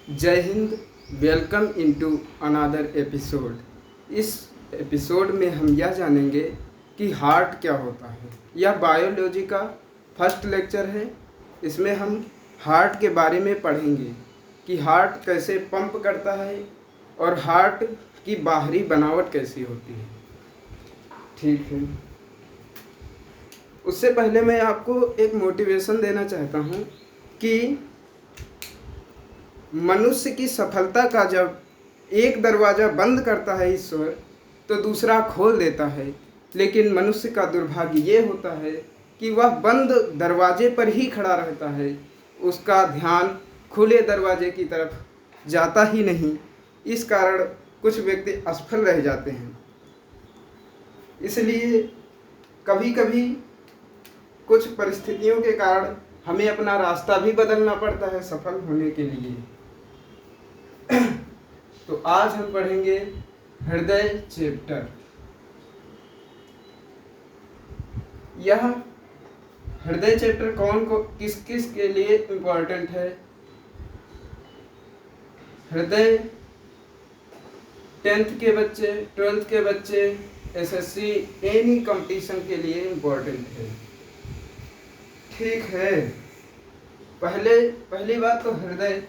जय Hind. Welcome into another episode. इस episode में हम यह जानेंगे कि हार्ट क्या होता है। यह बायोलॉजी का फर्स्ट लेक्चर है। इसमें हम हार्ट के बारे में पढ़ेंगे कि हार्ट कैसे पंप करता है और हार्ट की बाहरी बनावट कैसी होती है। ठीक है, उससे पहले मैं आपको एक मोटिवेशन देना चाहता हूँ कि मनुष्य की सफलता का जब एक दरवाज़ा बंद करता है ईश्वर तो दूसरा खोल देता है, लेकिन मनुष्य का दुर्भाग्य ये होता है कि वह बंद दरवाजे पर ही खड़ा रहता है, उसका ध्यान खुले दरवाजे की तरफ जाता ही नहीं। इस कारण कुछ व्यक्ति असफल रह जाते हैं। इसलिए कभी कभी कुछ परिस्थितियों के कारण हमें अपना रास्ता भी बदलना पड़ता है सफल होने के लिए। तो आज हम पढ़ेंगे हृदय चैप्टर। यह हृदय चैप्टर किस किस के लिए इम्पोर्टेंट है। हृदय 10th के बच्चे, 12th के बच्चे, एसएससी एनी कंपटीशन के लिए इम्पोर्टेंट है। ठीक है, पहली बात तो हृदय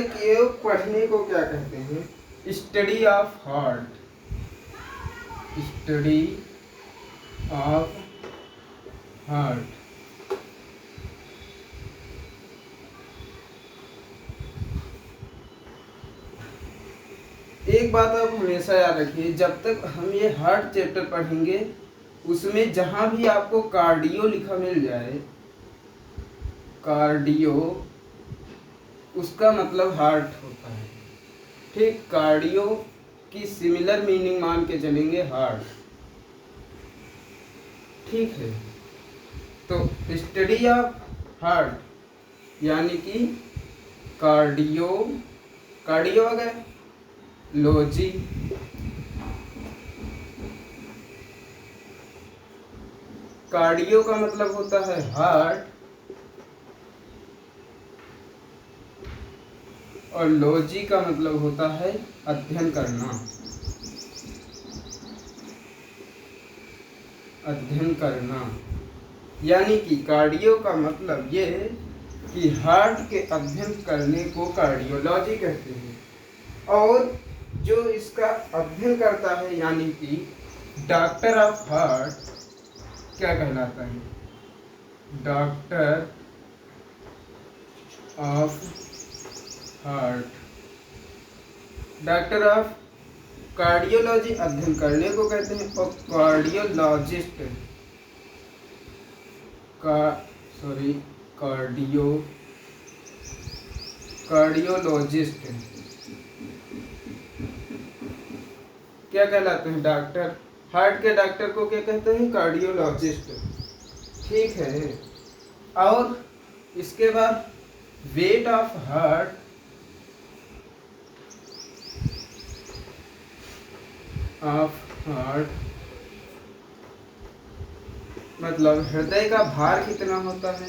के पढ़ने को क्या कहते हैं? Study of heart. Study of heart. एक बात आप हमेशा याद रखिए, जब तक हम ये हार्ट चैप्टर पढ़ेंगे उसमें जहां भी आपको कार्डियो लिखा मिल जाए, कार्डियो उसका मतलब हार्ट होता है। ठीक, कार्डियो की सिमिलर मीनिंग मान के चलेंगे हार्ट। ठीक है, तो स्टडी ऑफ हार्ट यानी कि कार्डियो आ गया, लॉजी, कार्डियो का मतलब होता है हार्ट और लॉजी का मतलब होता है अध्ययन करना। अध्ययन करना यानी कि कार्डियो का मतलब ये है कि हार्ट के अध्ययन करने को कार्डियोलॉजी कहते हैं, और जो इसका अध्ययन करता है यानी कि डॉक्टर ऑफ हार्ट क्या कहलाता है? Doctor of heart. Doctor of cardiology अध्ययन करने को कहते हैं, और कार्डियोलॉजिस्ट कार्डियोलॉजिस्ट क्या कहलाते हैं? डॉक्टर। हार्ट के डॉक्टर को क्या कहते हैं? कार्डियोलॉजिस्ट। ठीक है, और इसके बाद वेट ऑफ हार्ट मतलब हृदय का भार कितना होता है?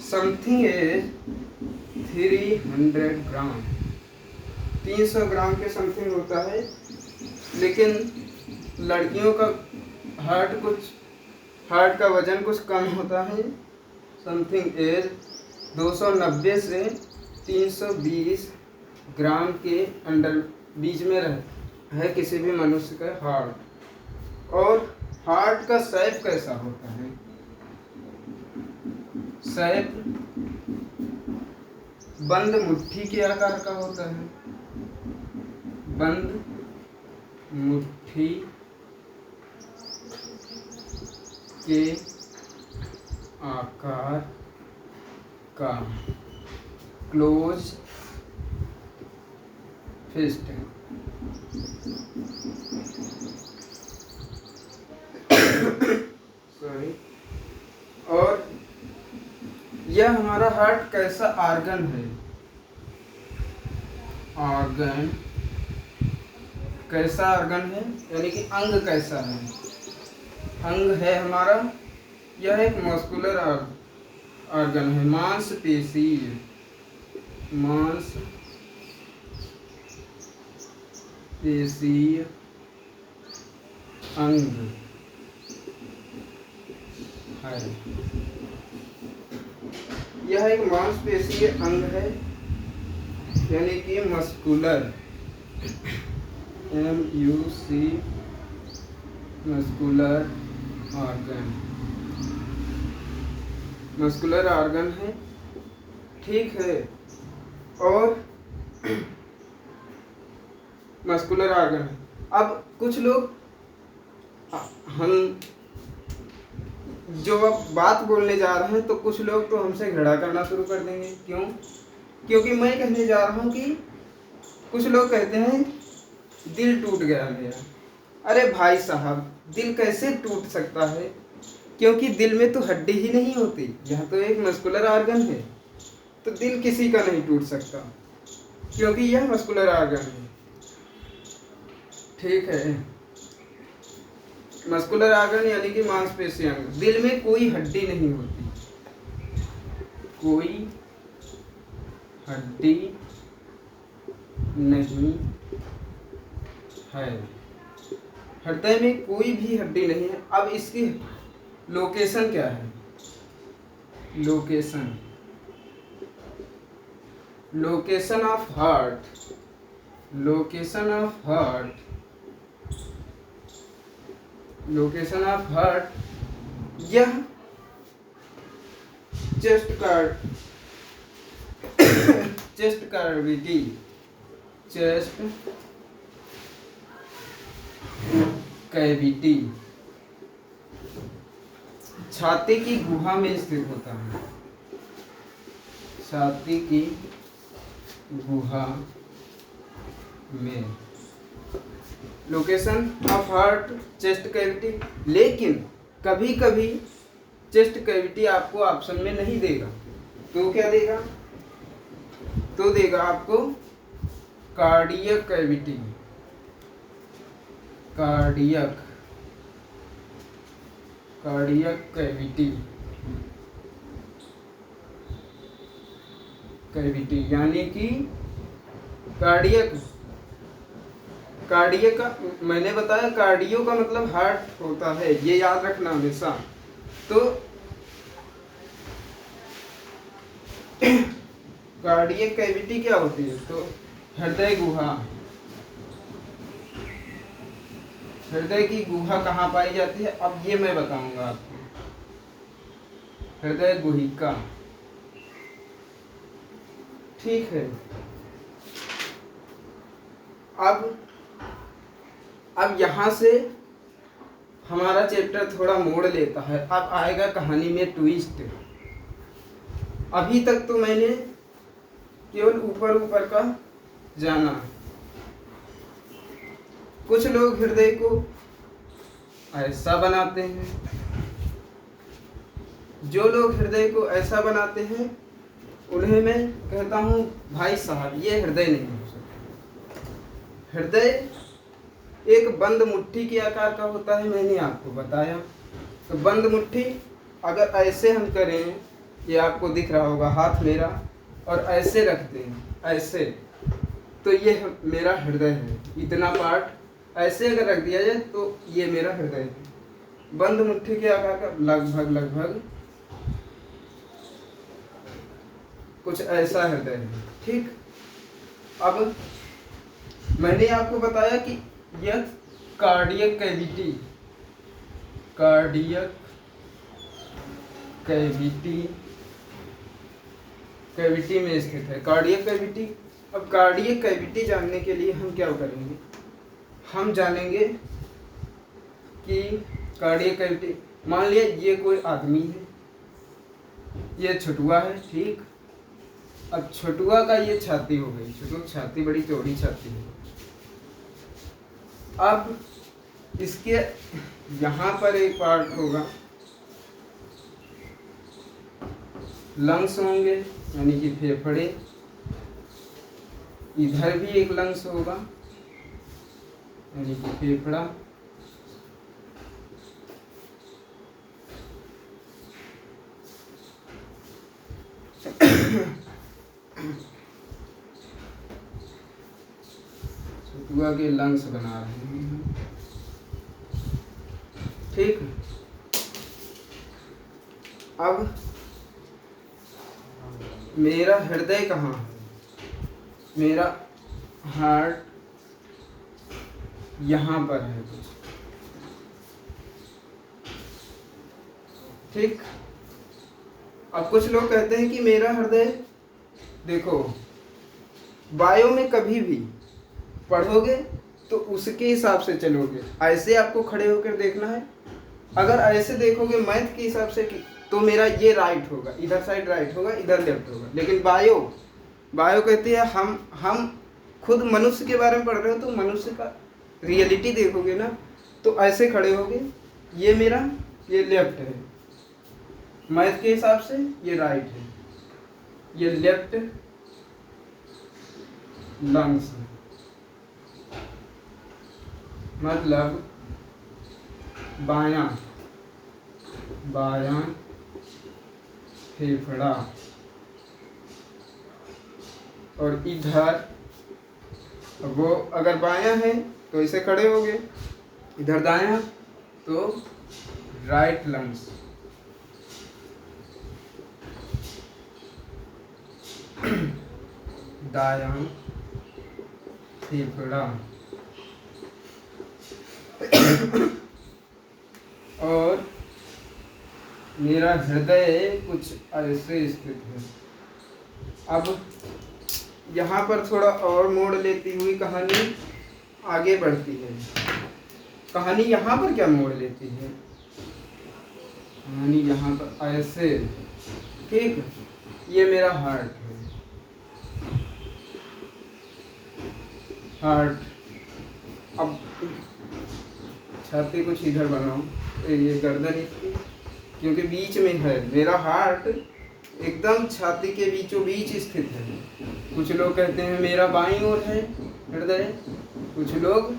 समथिंग इज 300 ग्राम, 300 ग्राम के समथिंग होता है। लेकिन लड़कियों का हार्ट का वजन कुछ कम होता है, समथिंग इज 290 से 320 ग्राम के अंडर बीच में है किसी भी मनुष्य का हार्ट। और हार्ट का शेप कैसा होता है? शेप बंद मुट्ठी के आकार का होता है। बंद मुट्ठी के आकार का, क्लोज फिस्ट। सॉरी। और यह हमारा हार्ट कैसा आर्गन है? ऑर्गन कैसा आर्गन है यानी कि अंग कैसा है? अंग है हमारा, यह एक मस्कुलर आर्गन है, मांसपेशी मांसपेशीय अंग है। यह एक मांसपेशीय अंग है, यानी कि muscular, MUC, muscular organ, muscular organ है, ठीक है। और मस्कुलर ऑर्गन है। अब कुछ लोग, हम जो अब बात बोलने जा रहे हैं तो कुछ लोग तो हमसे घृणा करना शुरू कर देंगे। क्यों? क्योंकि मैं कहने जा रहा हूँ कि कुछ लोग कहते हैं दिल टूट गया मेरा। अरे भाई साहब, दिल कैसे टूट सकता है? क्योंकि दिल में तो हड्डी ही नहीं होती, यह तो एक मस्कुलर ऑर्गन है। तो दिल किसी का नहीं टूट सकता, क्योंकि यह मस्कुलर ऑर्गन है, ठीक है। मस्कुलर ऑर्गन यानी कि मांसपेशी अंग। दिल में कोई हड्डी नहीं होती, कोई हड्डी नहीं है, हृदय में कोई भी हड्डी नहीं है। अब इसकी लोकेशन क्या है? Location of heart, location of heart, location of heart, यह चेस्ट कैविटी, चेस्ट कैविटी, छाती की गुहा में स्थित होता है, छाती की गुहा में। Location of heart, chest cavity. लेकिन कभी कभी चेस्ट कैविटी आपको ऑप्शन में नहीं देगा, तो क्या देगा? तो देगा आपको कार्डियक कैविटी, कार्डियक कैविटी, यानी कि कार्डियक का मैंने बताया, कार्डियो का मतलब हार्ट होता है, ये याद रखना हमेशा। तो कार्डियक कैविटी क्या होती है? तो हृदय गुहा, हृदय की गुहा कहाँ पाई जाती है? अब ये मैं बताऊंगा आपको। हृदय गुहिका, ठीक है। अब यहाँ से हमारा चैप्टर थोड़ा मोड़ लेता है। अब आएगा कहानी में ट्विस्ट। अभी तक तो मैंने केवल ऊपर ऊपर का जाना। कुछ लोग हृदय को ऐसा बनाते हैं, जो लोग हृदय को ऐसा बनाते हैं उन्हें मैं कहता हूँ भाई साहब ये हृदय नहीं हो सकता। हृदय एक बंद मुट्ठी के आकार का होता है, मैंने आपको बताया। तो बंद मुट्ठी अगर ऐसे हम करें, ये आपको दिख रहा होगा हाथ मेरा, और ऐसे रखते हैं ऐसे, तो ये मेरा हृदय है। इतना पार्ट ऐसे अगर रख दिया जाए तो ये मेरा हृदय है। बंद मुट्ठी के आकार का लगभग कुछ ऐसा हृदय है, ठीक। अब मैंने आपको बताया कि यह कार्डियक कैविटी में स्थित है, कार्डियक कैविटी। अब कार्डियक कैविटी जानने के लिए हम क्या करेंगे? हम जानेंगे कि कार्डियक कैविटी, मान लिया ये कोई आदमी है, ये छुटुआ है, ठीक। अब छुटुआ का ये छाती हो गई, छुटुआ छाती बड़ी चौड़ी छाती है। अब इसके यहाँ पर एक पार्ट होगा, लंग्स होंगे यानी कि फेफड़े। इधर भी एक लंग्स होगा यानी कि फेफड़ा। हुआ कि लंग्स बना रहे हैं। ठीक, अब मेरा हृदय कहाँ है? मेरा हार्ट यहाँ पर है कुछ। ठीक, अब कुछ लोग कहते हैं कि मेरा हृदय, देखो बायो में कभी भी पढ़ोगे तो उसके हिसाब से चलोगे, ऐसे आपको खड़े होकर देखना है। अगर ऐसे देखोगे मैथ के हिसाब से तो मेरा ये राइट होगा, इधर साइड राइट होगा, इधर लेफ्ट होगा। लेकिन बायो कहती है हम खुद मनुष्य के बारे में पढ़ रहे हो तो मनुष्य का रियलिटी देखोगे ना, तो ऐसे खड़े होगे, ये मेरा ये लेफ्ट है, मैथ के हिसाब से ये राइट है, ये लेफ्ट लंग्स है, मतलब बायां फेफड़ा, और इधर वो अगर बायां है तो इसे खड़े हो गए, इधर दायां तो राइट लंग्स। दायां फेफड़ा और मेरा हृदय कुछ ऐसे स्थित है। अब यहाँ पर थोड़ा और मोड़ लेती हुई कहानी आगे बढ़ती है। कहानी यहाँ पर क्या मोड़ लेती है? कहानी यहाँ पर ऐसे, ठीक, ये मेरा हार्ट है, हार्ट। अब छाती कुछ इधर बनाओ, ये गर्दन इसकी, क्योंकि बीच में है मेरा हार्ट, एकदम छाती के बीचों बीच स्थित है। कुछ लोग कहते हैं मेरा बाईं ओर है हृदय, कुछ लोग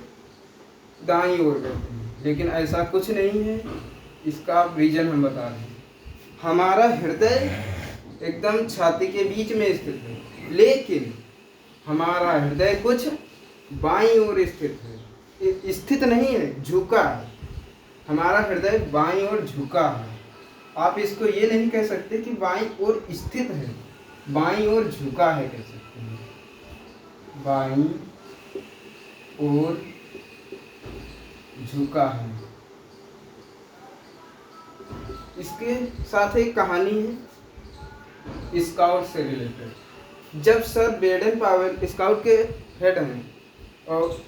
दाईं ओर कहते हैं, लेकिन ऐसा कुछ नहीं है। इसका रीजन हम बता रहे हैं। हमारा हृदय एकदम छाती के बीच में स्थित है, लेकिन हमारा हृदय कुछ बाईं ओर स्थित है, स्थित नहीं है, झुका है। हमारा हृदय बाईं ओर झुका है। आप इसको ये नहीं कह सकते कि बाईं ओर स्थित है, बाईं ओर झुका है कह सकते हैं। बाईं ओर झुका है। इसके साथ एक कहानी है स्काउट से रिलेटेड। जब सर बेडन पावेल स्काउट के हेड हैं और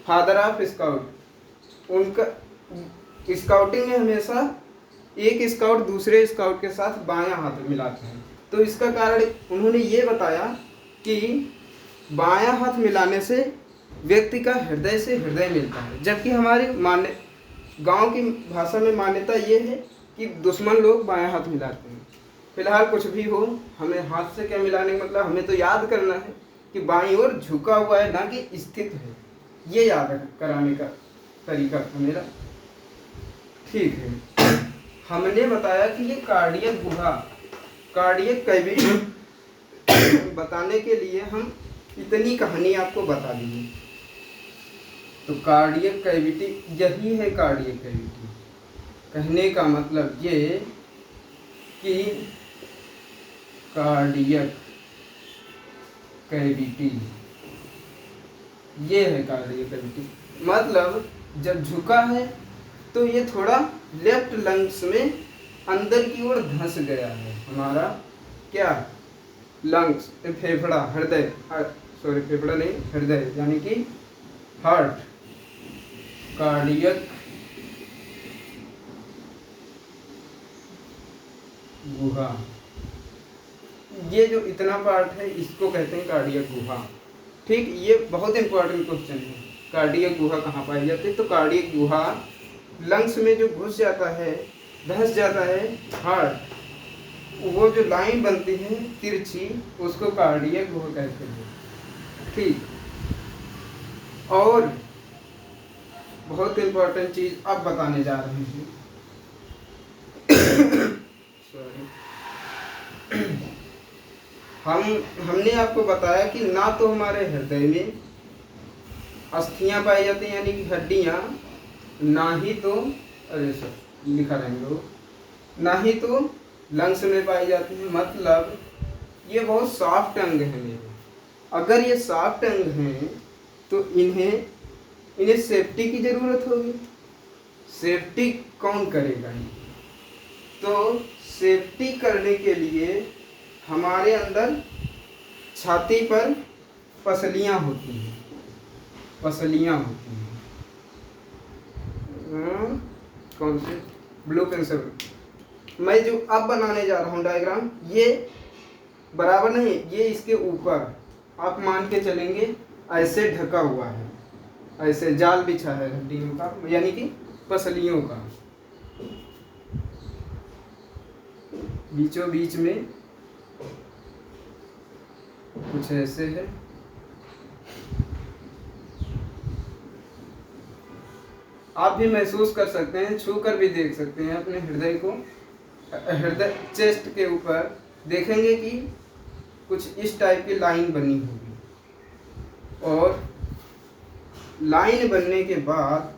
फादर ऑफ स्काउट, उनका स्काउटिंग में हमेशा एक स्काउट दूसरे स्काउट के साथ बायां हाथ मिलाते हैं। तो इसका कारण उन्होंने ये बताया कि बायां हाथ मिलाने से व्यक्ति का हृदय से हृदय मिलता है, जबकि हमारी गांव की भाषा में मान्यता ये है कि दुश्मन लोग बायां हाथ मिलाते हैं। फिलहाल कुछ भी हो, हमें हाथ से क्या मिलाने का मतलब, हमें तो याद करना है कि बाईं ओर झुका हुआ है, ना कि स्थित है। ये याद कराने का तरीका था मेरा। ठीक है, हमने बताया कि ये कार्डियक गुहा, कार्डियक कैविटी बताने के लिए हम इतनी कहानी आपको बता दी। तो कार्डियक कैविटी यही है। कार्डियक कैविटी कहने का मतलब ये कि कार्डियक कैविटी, ये है कार्डियक कैविटी। मतलब जब झुका है तो ये थोड़ा लेफ्ट लंग्स में अंदर की ओर धंस गया है। हमारा क्या लंग्स, फेफड़ा, हृदय, सॉरी फेफड़ा नहीं, हृदय यानी कि हार्ट, कार्डियक गुहा। ये जो इतना पार्ट है इसको कहते हैं कार्डियक गुहा। ठीक, ये बहुत इंपॉर्टेंट क्वेश्चन है। कार्डियक गुहा कहाँ पाई जाती है? तो कार्डियक गुहा लंग्स में जो घुस जाता है, धंस जाता है हार्ट, वो जो लाइन बनती है तिरछी, उसको कार्डियक गुहा कहते हैं। ठीक, और बहुत इंपॉर्टेंट चीज अब बताने जा रहे हैं। सॉरी, हमने आपको बताया कि ना तो हमारे हृदय में अस्थियां पाई जाती हैं यानी कि हड्डियां, ना ही तो अरे सर लिखा रहेंगे वो, ना ही तो लंग्स में पाई जाती हैं। मतलब ये बहुत सॉफ्ट अंग हैं मेरे। अगर ये सॉफ्ट अंग हैं तो इन्हें इन्हें सेफ्टी की ज़रूरत होगी। सेफ्टी कौन करेगा? तो सेफ्टी करने के लिए हमारे अंदर छाती पर पसलियाँ होती हैं, पसलियाँ होती हैं। कौन से? Blue pencil. मैं जो अब बनाने जा रहा हूँ डायग्राम, ये बराबर नहीं, ये इसके ऊपर आप मान के चलेंगे ऐसे ढका हुआ है, ऐसे जाल बिछा है हड्डियों का, यानी कि पसलियों का। बीचों बीच में कुछ ऐसे है। आप भी महसूस कर सकते हैं, छू कर भी देख सकते हैं अपने हृदय को। हृदय चेस्ट के ऊपर देखेंगे कि कुछ इस टाइप की लाइन बनी होगी, और लाइन बनने के बाद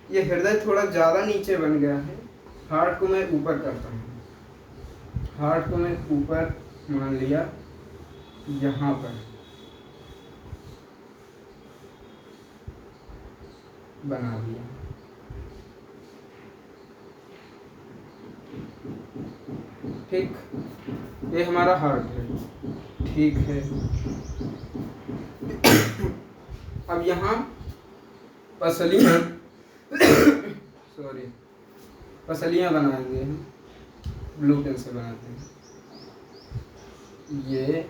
ये हृदय थोड़ा ज़्यादा नीचे बन गया है। हार्ट को मैं ऊपर करता हूँ, हार्ट को मैं ऊपर मान लिया, यहाँ पर बना दिया। ठीक, ये हमारा हार्ट है। ठीक है, अब यहाँ पसलियाँ सॉरी पसलियाँ बनाएंगे हम, ब्लू पेन से बनाते हैं। ये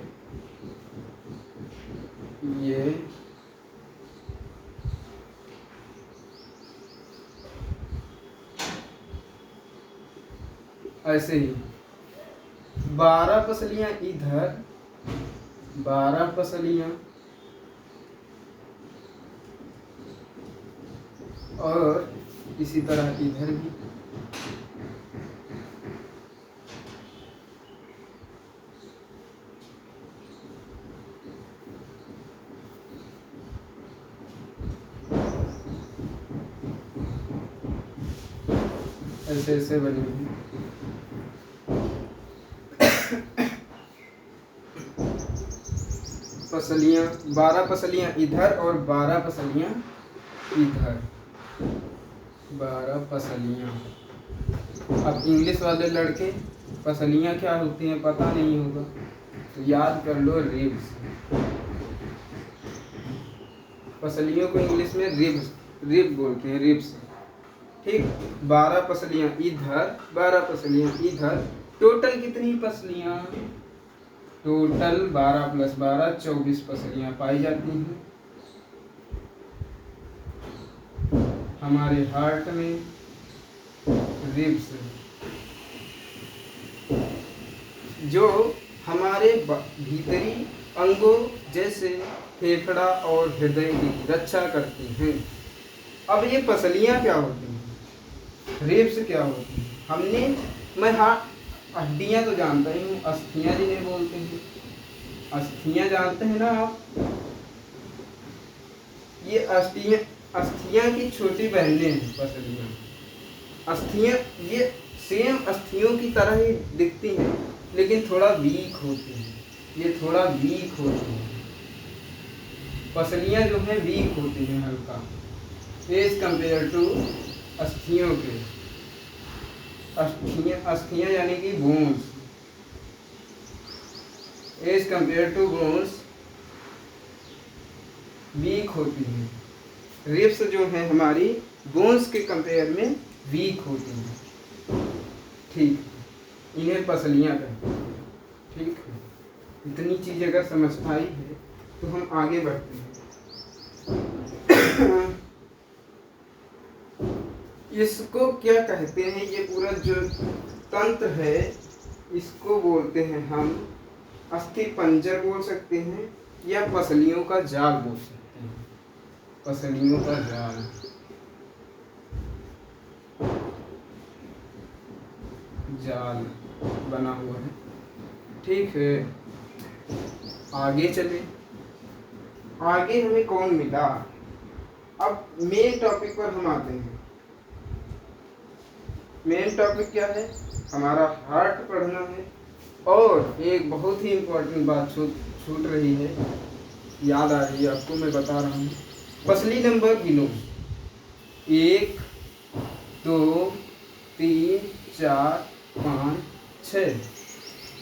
ऐसे ही 12 पसलियाँ इधर, 12 पसलियाँ, और इसी तरह इधर भी। ऐसे ऐसे बनी हुई। पसलियाँ, 12 पसलियाँ इधर और 12 पसलियाँ इधर, 12 पसलियाँ। अब इंग्लिश वाले लड़के पसलियाँ क्या होती हैं पता नहीं होगा, तो याद कर लो रिब्स। पसलियों को इंग्लिश में रिब बोलते हैं, रिब्स। ठीक, 12 पसलियाँ इधर, 12 पसलियाँ इधर। टोटल कितनी पसलियाँ? टोटल 12 + 12 24 पसलियाँ पाई जाती हैं हमारे हार्ट में, रिब्स, जो हमारे भीतरी अंगों जैसे फेफड़ा और हृदय की रक्षा करती हैं। अब ये पसलियाँ क्या होती हैं, रिब्स क्या होती हैं? मैं हड्डियाँ तो जानता ही हूँ, अस्थियाँ जिन्हें बोलते हैं, अस्थियाँ जानते हैं ना आप? ये अस्थियाँ की छोटी बहनें हैं पसलियाँ। अस्थियाँ ये सेम अस्थियों की तरह ही दिखती हैं, लेकिन थोड़ा वीक होती हैं। ये थोड़ा वीक होती हैं, पसलियाँ जो हैं वीक होती हैं हल्का, एज कंपेयर टू अस्थियों के। अस्थियाँ यानी कि bones, as compare to bones weak होती हैं। रिब्स जो हैं हमारी बोन्स के कंपेयर में वीक होती हैं। ठीक, इन्हें पसलियाँ कहते हैं। ठीक है, इतनी चीज़ अगर समझ आई है तो हम आगे बढ़ते हैं। इसको क्या कहते हैं? ये पूरा जो तंत्र है इसको बोलते हैं हम अस्थि पंजर बोल सकते हैं, या पसलियों का जाल बोल सकते हैं। पसलियों का जाल, जाल बना हुआ है। ठीक है, आगे चले। आगे हमें कौन मिला? अब मेन टॉपिक पर हम आते हैं। मेन टॉपिक क्या है? हमारा हार्ट पढ़ना है। और एक बहुत ही इम्पोर्टेंट बात छूट रही है, याद आ रही है आपको, मैं बता रहा हूँ। पसली नंबर गिनो, 1 2 3 4 5 6।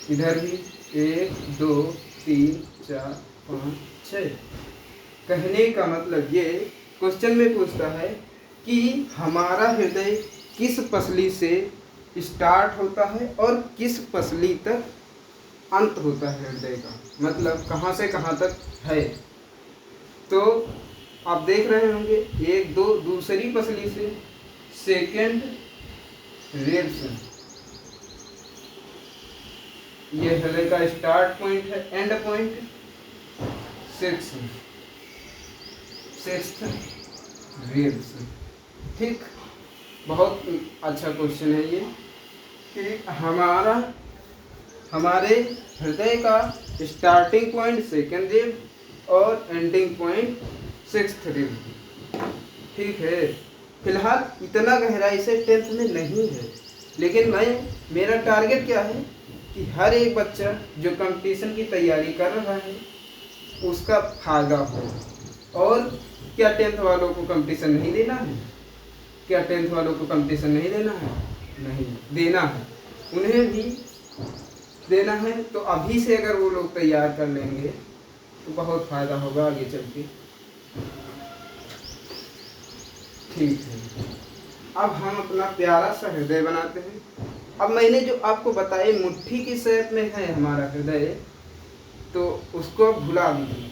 इधर भी 1 2 3 4 5 6। कहने का मतलब ये क्वेश्चन में पूछता है कि हमारा हृदय किस पसली से स्टार्ट होता है और किस पसली तक अंत होता है हृदय का, मतलब कहाँ से कहाँ तक है। तो आप देख रहे होंगे 1 2 दूसरी पसली से, सेकेंड रिब्स, ये हृदय का स्टार्ट पॉइंट है, एंड पॉइंट, सिक्स्थ रिब्स। ठीक, बहुत अच्छा क्वेश्चन है ये कि हमारे हृदय का स्टार्टिंग पॉइंट सेकेंड रिब और एंडिंग पॉइंट सिक्स्थ रिब। ठीक है, फिलहाल इतना गहराई से 10th में नहीं है, लेकिन मेरा टारगेट क्या है कि हर एक बच्चा जो कंपटीशन की तैयारी कर रहा है उसका फायदा हो। और क्या 10th वालों को कंपटीशन नहीं देना है? क्या 10th वालों को कंपटीशन नहीं देना है? नहीं देना है, उन्हें भी देना है। तो अभी से अगर वो लोग तैयार कर लेंगे तो बहुत फायदा होगा आगे चल के। ठीक है, अब हम अपना प्यारा सा हृदय बनाते हैं। अब मैंने जो आपको बताया मुट्ठी की शेप में है हमारा हृदय, तो उसको अब भुला दीजिए।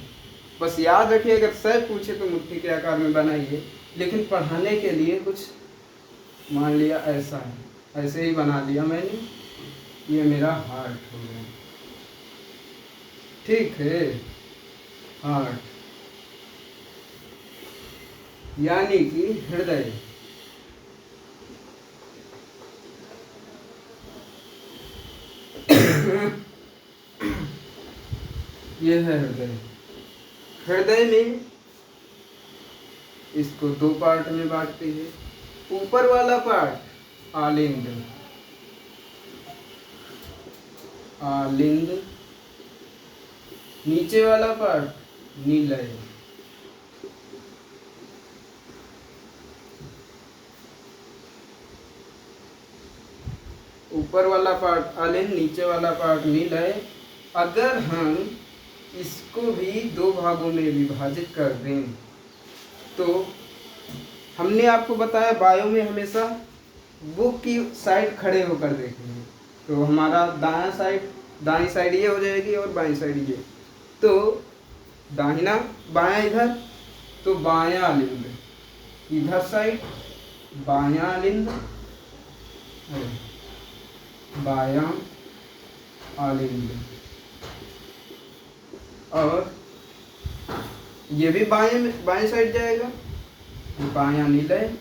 बस याद रखिए, अगर सर पूछे तो मुट्ठी के आकार में बनाइए, लेकिन पढ़ाने के लिए कुछ मान लिया ऐसा है, ऐसे ही बना लिया मैंने। ये मेरा हार्ट हो गया। ठीक है, हार्ट यानी कि हृदय। ये है हृदय। हृदय में इसको 2 पार्ट में बांटते हैं। ऊपर वाला पार्ट आलिंद, आलिंद, नीचे वाला पार्ट नीलय। ऊपर वाला पार्ट आलिंद, नीचे वाला पार्ट नीलय। अगर हम इसको भी 2 भागों में विभाजित कर दें तो हमने आपको बताया बायो में हमेशा बुक की साइड खड़े होकर देखेंगे। तो हमारा दायां साइड, दाईं साइड ये हो जाएगी और बाईं साइड ये। तो दाहिना बायां इधर, तो बायां आलिंद, इधर साइड बायां आलिंद, बायां आलिंद। और ये भी बाएं साइड जाएगा, बायां नीलय,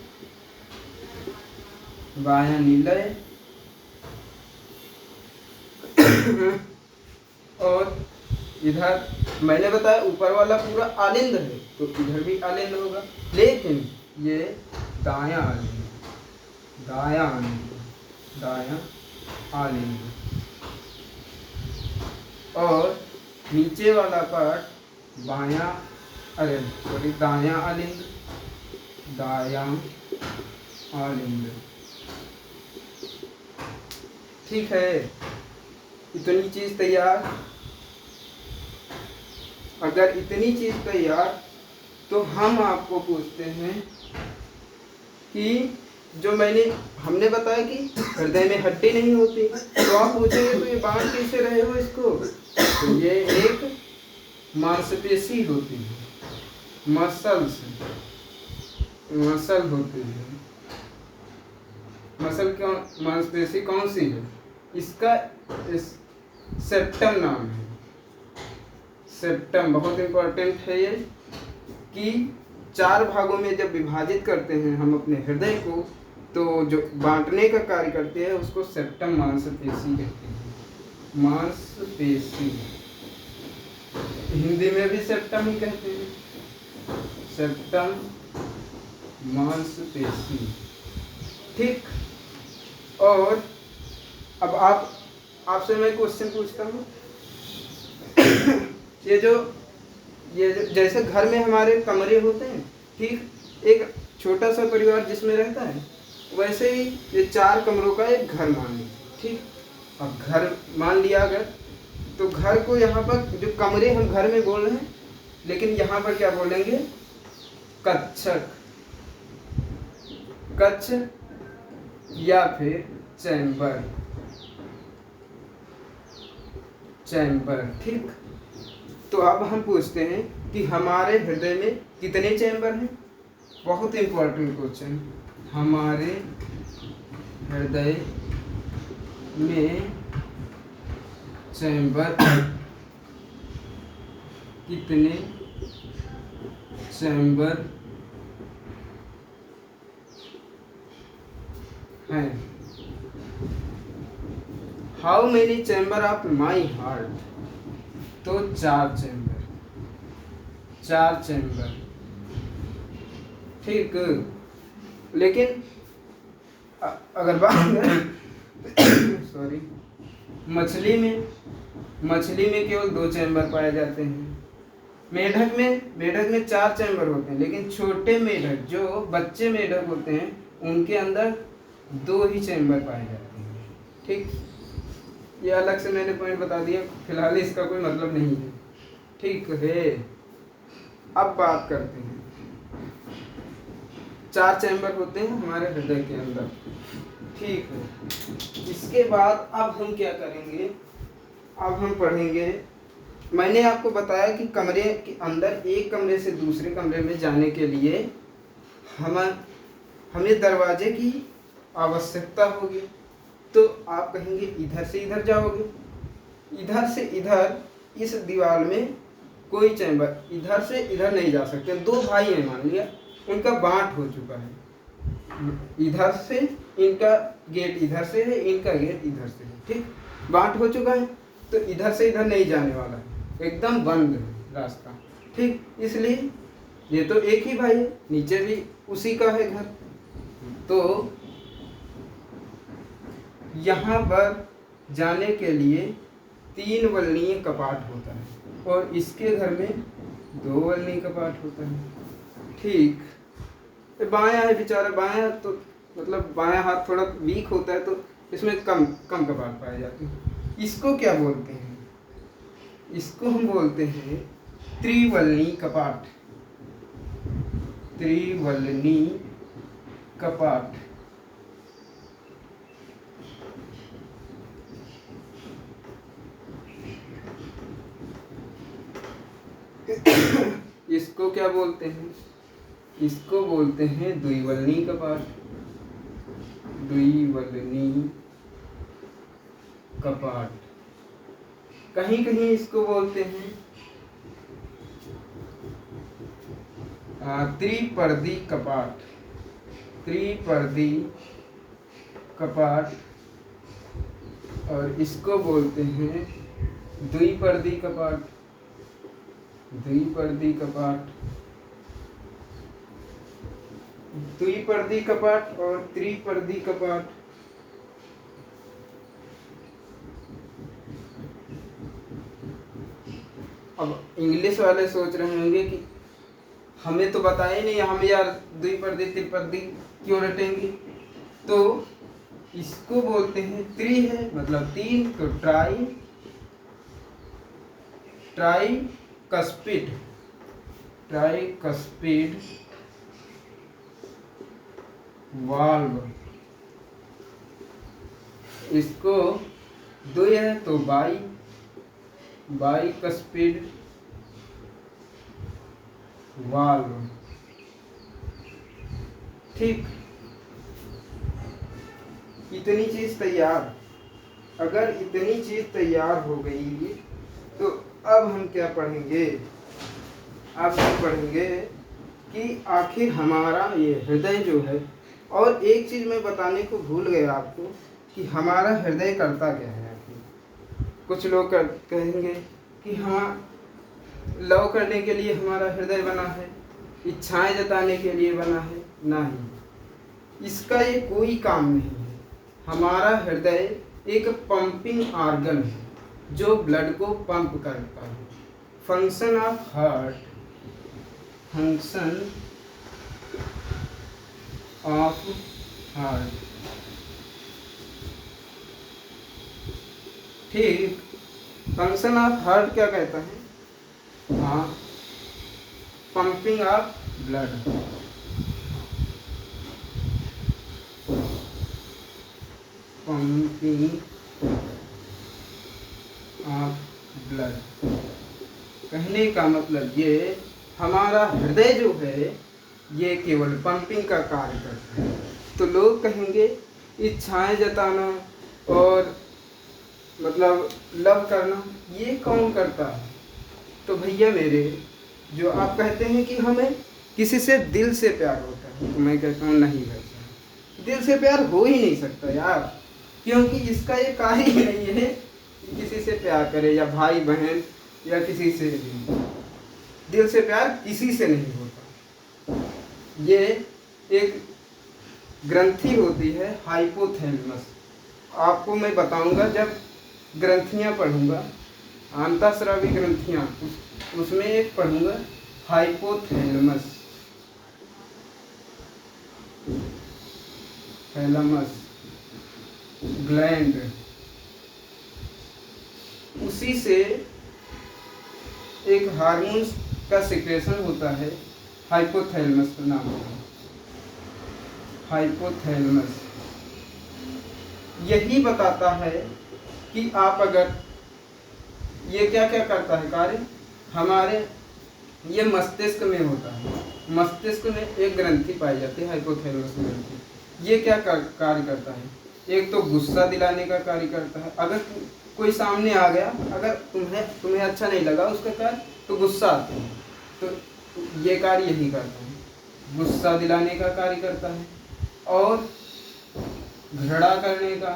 बायां नीलय। और इधर मैंने बताया ऊपर वाला पूरा आलिंद है, तो इधर भी आलिंद होगा, लेकिन ये दायां आलिंद, दायां आलिंद, दायां आलिंद। और नीचे वाला पार्ट बायां, अरे सॉरी, दायां आलिंद, दायां आलिंद। ठीक है, इतनी चीज तैयार। अगर इतनी चीज तैयार तो हम आपको पूछते हैं कि जो हमने बताया कि हृदय में हड्डी नहीं होती, तो आप पूछेंगे तो ये बांध कैसे रहे हो इसको? तो ये एक मांसपेशी होती है, मसल्स, मसल होती है। मसल क्यों, मांसपेशी कौन सी है? इसका सेप्टम नाम है। सेप्टम बहुत इंपॉर्टेंट है ये, कि 4 भागों में जब विभाजित करते हैं हम अपने हृदय को, तो जो बांटने का कार्य करते हैं उसको सेप्टम मांसपेशी कहते हैं। मांसपेशी हिंदी में भी सेप्टम ही कहते हैं, सेप्टम मांसपेशी। ठीक। और अब आपसे मैं क्वेश्चन पूछता हूँ। ये जो जैसे घर में हमारे कमरे होते हैं, ठीक, एक छोटा सा परिवार जिसमें रहता है, वैसे ही ये 4 कमरों का एक घर मान लीजिए। ठीक। अब घर मान लिया अगर, तो घर को यहाँ पर जो कमरे हम घर में बोल रहे हैं, लेकिन यहाँ पर क्या बोलेंगे? कक्षक, कक्ष या फिर चैम्बर, चैम्बर। ठीक। तो अब हम पूछते हैं कि हमारे हृदय में कितने चैम्बर हैं? बहुत इंपॉर्टेंट क्वेश्चन। हमारे हृदय में चैम्बर कितने चैम्बर हैं? How many chamber of my heart? तो 4 चैम्बर, 4 चैम्बर। ठीक। लेकिन अगर बात करें सॉरी, मछली में केवल 2 चैम्बर पाए जाते हैं। मेढक में 4 चैम्बर होते हैं, लेकिन छोटे मेढक जो बच्चे मेढक होते हैं उनके अंदर 2 ही चैम्बर पाए जाते हैं। ठीक। ये अलग से मैंने पॉइंट बता दिया, फिलहाल इसका कोई मतलब नहीं है। ठीक है। अब बात करते हैं, 4 चैम्बर होते हैं हमारे हृदय के अंदर। ठीक है। इसके बाद अब हम क्या करेंगे? अब हम पढ़ेंगे, मैंने आपको बताया कि कमरे के अंदर एक कमरे से दूसरे कमरे में जाने के लिए हमें दरवाजे की आवश्यकता होगी। तो आप कहेंगे इधर से इधर जाओगे, इधर से इधर इस दीवार में कोई चैम्बर, इधर से इधर नहीं जा सकते। 2 भाई हैं मान लिया, उनका बांट हो चुका है। इधर से इनका गेट इधर से है, इनका गेट इधर से है। ठीक। बांट हो चुका है, तो इधर से इधर नहीं जाने वाला है, एकदम बंद है रास्ता। ठीक। इसलिए ये तो एक ही भाई है, नीचे भी उसी का है घर। तो यहाँ पर जाने के लिए 3 वलनीय कपाट होता है, और इसके घर में 2 वलनीय कपाट होता है। ठीक। बायां है बेचारा, बायां तो मतलब बायां हाथ थोड़ा वीक होता है, तो इसमें कम कपाट पाए जाते हैं। इसको क्या बोलते हैं? इसको हम बोलते हैं त्रिवलनी कपाट, त्रिवलनी कपाट। इसको क्या बोलते हैं? इसको बोलते हैं द्विवलनी कपाट, द्विवलनी कपाट। कहीं कहीं इसको बोलते हैं त्रिपर्दी कपाट, त्रिपर्दी कपाट। और इसको बोलते हैं द्विपर्दी कपाट, द्विपर्दी कपाट, द्विपर्दी कपाट और त्रिपर्दी कपाट। अब इंग्लिश वाले सोच रहे होंगे कि हमें तो बताया नहीं, हम यार द्विपर्दी त्रिपर्दी क्यों रटेंगे? तो इसको बोलते हैं, त्रि है मतलब 3, तो try, try cuspid, try cuspid valve. इसको 2 है तो बाई, बाई कस्पिड वाल्व। ठीक। इतनी चीज तैयार, अगर इतनी चीज तैयार हो गई तो अब हम क्या पढ़ेंगे? अब हम पढ़ेंगे कि आखिर हमारा ये हृदय जो है, और एक चीज मैं बताने को भूल गया आपको कि हमारा हृदय करता क्या है आखिर। कुछ लोग कहेंगे कि हाँ, लव करने के लिए हमारा हृदय बना है, इच्छाएं जताने के लिए बना है, नहीं, इसका ये कोई काम नहीं है। हमारा हृदय एक पंपिंग ऑर्गन है जो ब्लड को पंप करता है। Function of heart, function of heart, ठीक। फंक्शन ऑफ हार्ट क्या कहता है? हाँ, pumping of blood, pumping of blood. कहने का मतलब ये, हमारा हृदय जो है ये केवल पंपिंग का कार्य करता है। तो लोग कहेंगे इच्छाएं जताना और मतलब लव करना ये कौन करता है? तो भैया मेरे, जो आप कहते हैं कि हमें किसी से दिल से प्यार होता है, तो मैं कहता हूँ नहीं भैया, दिल से प्यार हो ही नहीं सकता यार, क्योंकि इसका ये कार्य ही नहीं है कि किसी से प्यार करे, या भाई बहन या किसी से भी। दिल से प्यार किसी से नहीं होता। ये एक ग्रंथि होती है हाइपोथैलेमस। आपको मैं बताऊंगा जब ग्रंथियां पढ़ूंगा, अंतःस्रावी ग्रंथियां, उसमें एक पढ़ूंगा हाइपोथैलेमस, थैलेमस ग्लैंड। उसी से एक हार्मोन का सिक्रेशन होता है, हाइपोथैलेमस का नाम है, हाइपोथैलेमस। यही बताता है कि आप अगर, ये क्या क्या करता है कार्य हमारे, ये मस्तिष्क में होता है। मस्तिष्क में एक ग्रंथि पाई जाती है हाइपोथैलेमस ग्रंथि। ये क्या कार्य करता है? एक तो गुस्सा दिलाने का कार्य करता है। अगर कोई सामने आ गया, अगर तुम्हें अच्छा नहीं लगा उसका कार्य, तो गुस्सा आता है, तो ये कार्य यही करता है, गुस्सा दिलाने का कार्य करता है। और घृणा करने का,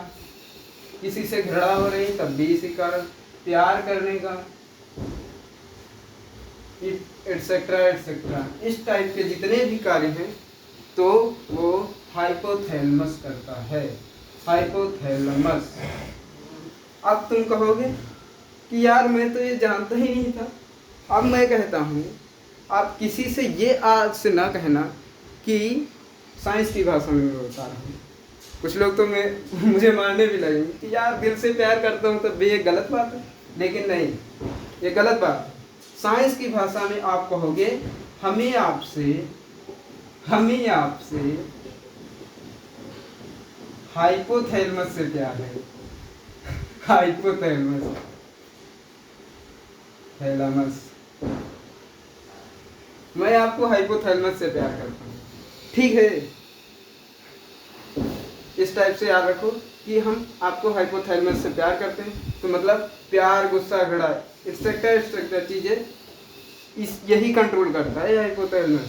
किसी से घृणा हो रही तब भी इसी कारण, प्यार करने का, एटसेट्रा एटसेट्रा, इस टाइप के जितने भी कार्य हैं तो वो हाइपोथैलेमस करता है, हाइपोथैलेमस। अब तुम कहोगे कि यार मैं तो ये जानता ही नहीं था। अब मैं कहता हूँ, आप किसी से ये आज से ना कहना कि साइंस की भाषा में मैं बता रहा हूँ। कुछ लोग तो मुझे मारने भी लगेंगे कि यार दिल से प्यार करता हूँ, तो ये गलत बात है। लेकिन नहीं, ये गलत बात है। साइंस की भाषा में आप कहोगे हमें आपसे हाइपोथैलेमस से प्यार है, हाइपोथैलेमस, थैलेमस। मैं आपको हाइपोथैलेमस से प्यार करता हूँ, ठीक है। इस टाइप से याद रखो कि हम आपको हाइपोथैलेमस से प्यार करते हैं, तो मतलब प्यार, गुस्सा, घृणा, एक्सेट्रा चीजें यही कंट्रोल करता है हाइपोथैलेमस।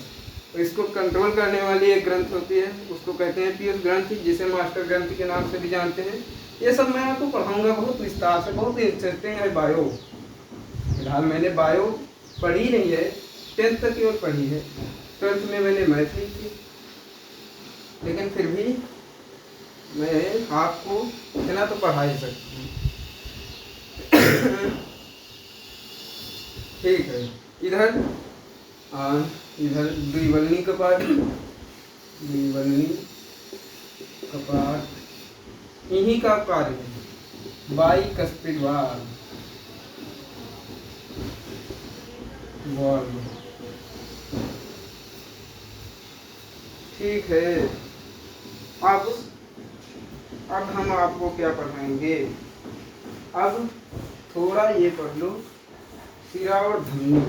तो इसको कंट्रोल करने वाली एक ग्रंथ होती है, उसको कहते हैं पीयूष ग्रंथि, जिसे मास्टर ग्रंथि के नाम से भी जानते हैं। ये सब मैं आपको पढ़ाऊंगा बहुत विस्तार से, बहुत इंटरेस्टिंग है बायो। फिलहाल मैंने बायो पढ़ी नहीं है, 10th तक की ओर पढ़ी है, 12th में मैंने मैथ ली थी, लेकिन फिर भी मैं आपको इतना तो पढ़ा ही सकती हूँ। ठीक है। इधर द्विवल्नी कपाट, द्विवल्नी कपाट इन्हीं का कार्य है। बाइकस्पिड वाल्व, ठीक है। अब हम आपको क्या पढ़ाएंगे? अब थोड़ा ये पढ़ लो, सिरा और धमनी,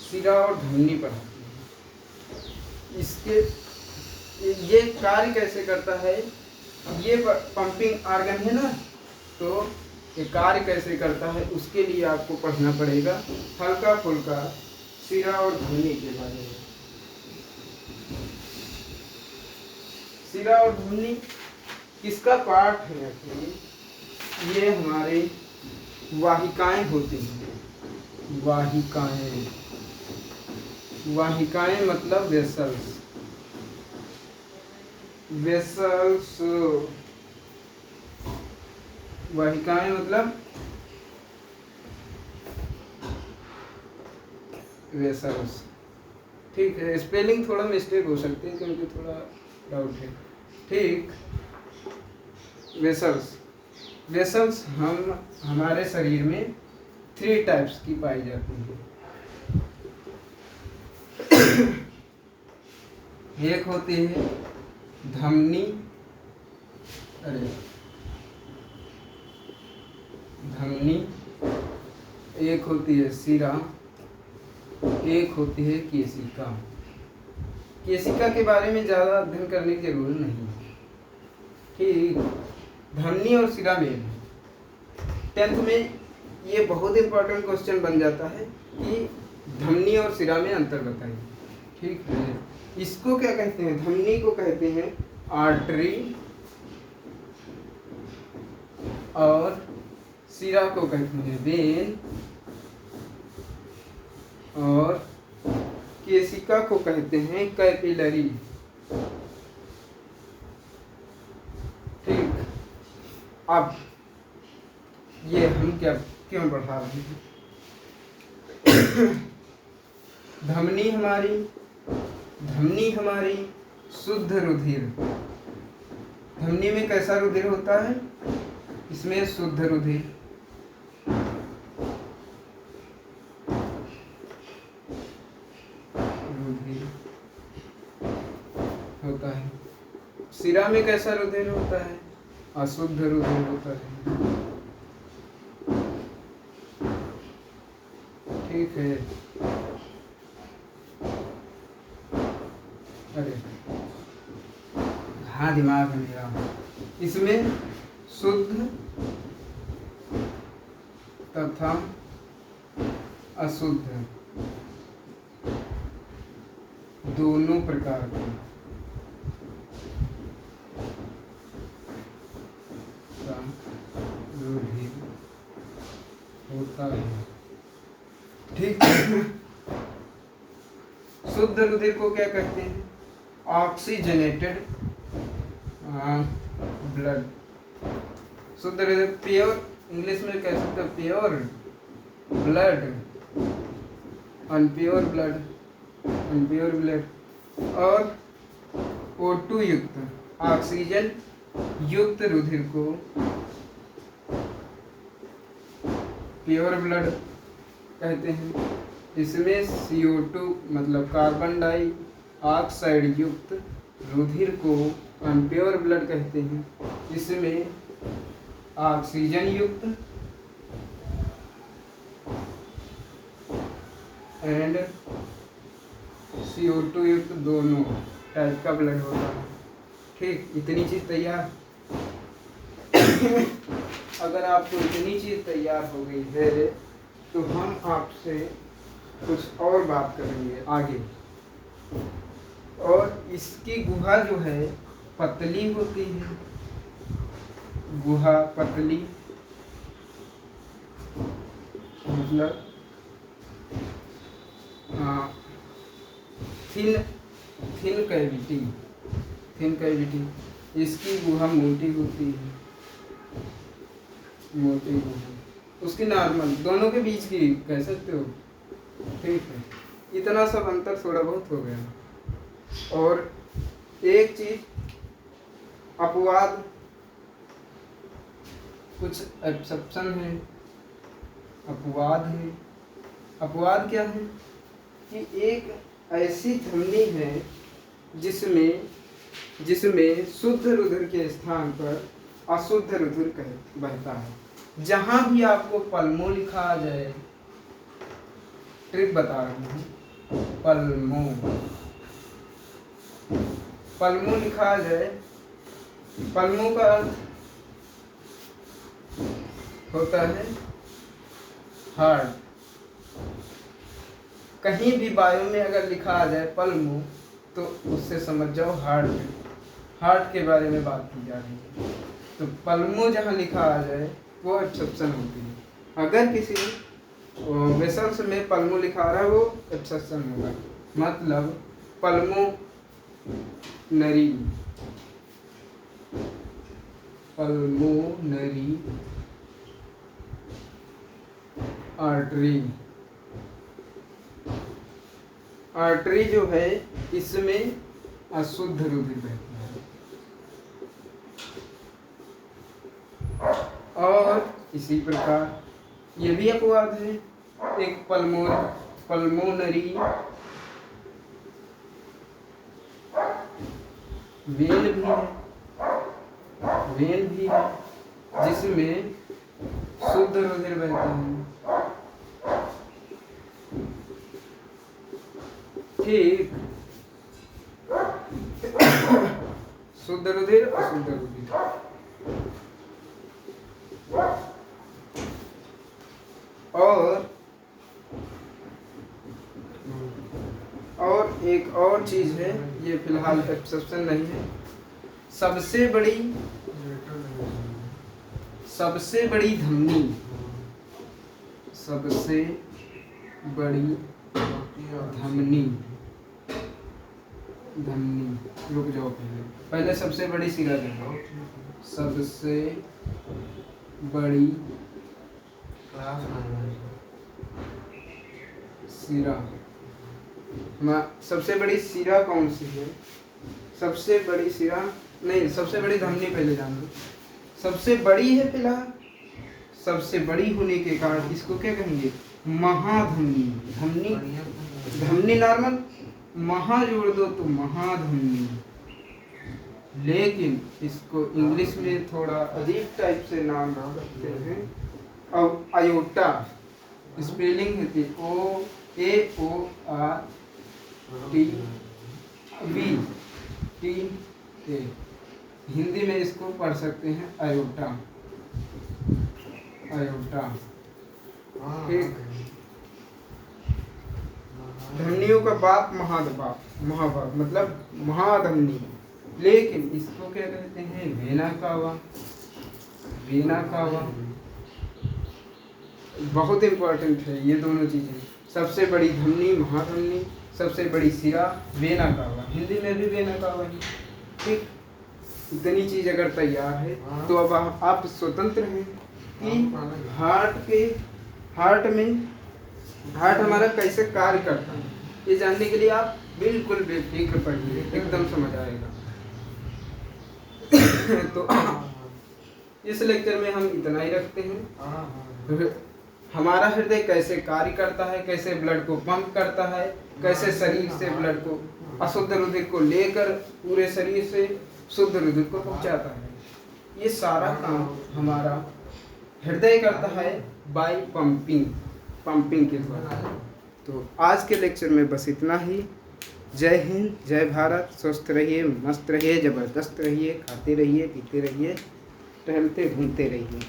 सिरा और धमनी पढ़ाते हैं। इसके ये कार्य कैसे करता है? ये पंपिंग ऑर्गन है ना, तो ये कार्य कैसे करता है उसके लिए आपको पढ़ना पड़ेगा हल्का फुल्का सिरा और धमनी के बारे में। सिरा और धमनी किसका पार्ट है? ये हमारे वाहिकाएं होती हैं, वाहिकाएं, वाहिकाएं मतलब वेसल्स, वेसल्स वाहिकाएं मतलब वेसल्स। ठीक है, स्पेलिंग थोड़ा मिस्टेक हो सकती है क्योंकि थोड़ा डाउट है। ठीक, वेसल्स। वेसल्स हमारे शरीर में 3 टाइप्स की पाई जाती हैं। एक होती है धमनी, एक होती है शिरा, एक होती है केशिका। केशिका के बारे में ज़्यादा अध्ययन करने की जरूरत नहीं है। ठीक, धमनी और शिरा में 10th में ये बहुत इंपॉर्टेंट क्वेश्चन बन जाता है कि धमनी और शिरा में अंतर बताइए। ठीक है, इसको क्या कहते हैं? धमनी को कहते हैं आर्टरी और शिरा को कहते हैं वेन और केशिका को कहते हैं कैपिलरी। ठीक, अब ये हम क्यों बढ़ा रहे हैं? धमनी हमारी शुद्ध रुधिर। धमनी में कैसा रुधिर होता है? इसमें शुद्ध रुधिर होता है। शिरा में कैसा रुधिर होता है? अशुद्ध रुधिर होता है। ठीक है, अरे हाँ, दिमाग है मेरा। इसमें शुद्ध तथा अशुद्ध दोनों प्रकार के रुधिर होता है। ठीक है, शुद्ध रुधिर को क्या कहते हैं? Oxygenated blood. शुद्ध रुधिर, प्योर, इंग्लिश में कह सकते हो प्योर ब्लड, अनप्योर ब्लड। और O2 युक्त, ऑक्सीजन युक्त रुधिर को प्योर ब्लड कहते हैं। इसमें CO2 मतलब कार्बन डाइऑक्साइड युक्त रुधिर को अनप्योर ब्लड कहते हैं। इसमें ऑक्सीजन युक्त एंड CO2 युक्त दोनों टाइप का ब्लड होता है। ठीक, इतनी चीज तैयार। अगर आपको इतनी चीज तैयार हो गई है तो हम आपसे कुछ और बात करेंगे आगे। और इसकी गुहा जो है पतली होती है, गुहा पतली मतलब थिन कैविटी। इसकी गुहा मोटी होती है, मोटी गुहा। उसकी नॉर्मल, दोनों के बीच की कह सकते हो। ठीक है, इतना सब अंतर थोड़ा बहुत हो गया। और एक चीज, अपवाद, कुछ एक्सेप्शन है, अपवाद है। अपवाद क्या है? कि एक ऐसी धमनी है जिसमें शुद्ध रुधिर के स्थान पर अशुद्ध रुधिर बहता है। जहां भी आपको पल्मो लिखा आ जाए, ट्रिक बता रहा हूँ, पल्मो लिखा आ जाए, पल्मो का अर्थ होता है हार्ट। कहीं भी बायो में अगर लिखा आ जाए पल्मो तो उससे समझ जाओ हार्ट के बारे में बात की जा रही है। तो पल्मो जहाँ लिखा आ जाए वो एक्सेप्शन होती है। अगर किसी वेसल्स में पल्मो लिखा आ रहा है वो एक्सेप्शन होगा। मतलब पल्मो नरी, पल्मोनरी आर्टरी। आर्टरी जो है इसमें अशुद्ध रुधिर बहता है। और इसी प्रकार ये भी अपवाद है, एक पल्मोनरी वेन भी है जिसमें शुद्ध रुधिर बहता है। ठीक, शुद्ध रुधिर अशुद्ध रुधिर। और एक और चीज है, ये फिलहाल एक्सेप्शन नहीं है। सबसे बड़ी धमनी रुक जाओ, पहले सबसे बड़ी सिरा देखो। सबसे बड़ी सिरा, सबसे बड़ी सिरा कौन सी है? सबसे बड़ी सिरा नहीं, सबसे बड़ी धमनी पहले जान लो। सबसे बड़ी है फिलहाल, सबसे बड़ी होने के कारण इसको क्या कहेंगे? महाधमनी। धमनी नॉर्मल, महा जोड़ दो तो महाधमनी। लेकिन इसको इंग्लिश में थोड़ा अजीब टाइप से नाम रखते हैं। अब आयोटा स्पेलिंग होती है OAORTVTA। हिंदी में इसको पढ़ सकते हैं आयोटा। ठीक, धमनियों का बाप महाबाप मतलब महाधमनी। लेकिन इसको क्या कहते हैं? Vena cava. बहुत इंपॉर्टेंट है ये दोनों चीजें। सबसे बड़ी धमनी महाधमनी, सबसे बड़ी सिरा वेना कावा, हिंदी में भी वेना कावा ही। ठीक, इतनी चीज अगर तैयार है तो अब आप स्वतंत्र हैं कि हार्ट हमारा कैसे कार्य करता है, ये जानने के लिए आप बिल्कुल बेफिक्र पढ़िए, एकदम समझ आएगा। तो इस लेक्चर में हम इतना ही रखते हैं। हमारा हृदय कैसे कार्य करता है, कैसे ब्लड को पंप करता है, कैसे शरीर से ब्लड को, अशुद्ध रुधिर को लेकर पूरे शरीर से शुद्ध रुधिर को पहुंचाता है, ये सारा काम हमारा हृदय करता है बाय पंपिंग के द्वारा। तो आज के लेक्चर में बस इतना ही। जय हिंद, जय भारत। स्वस्थ रहिए, मस्त रहिए, जबरदस्त रहिए, खाते रहिए, पीते रहिए, टहलते घूमते रहिए।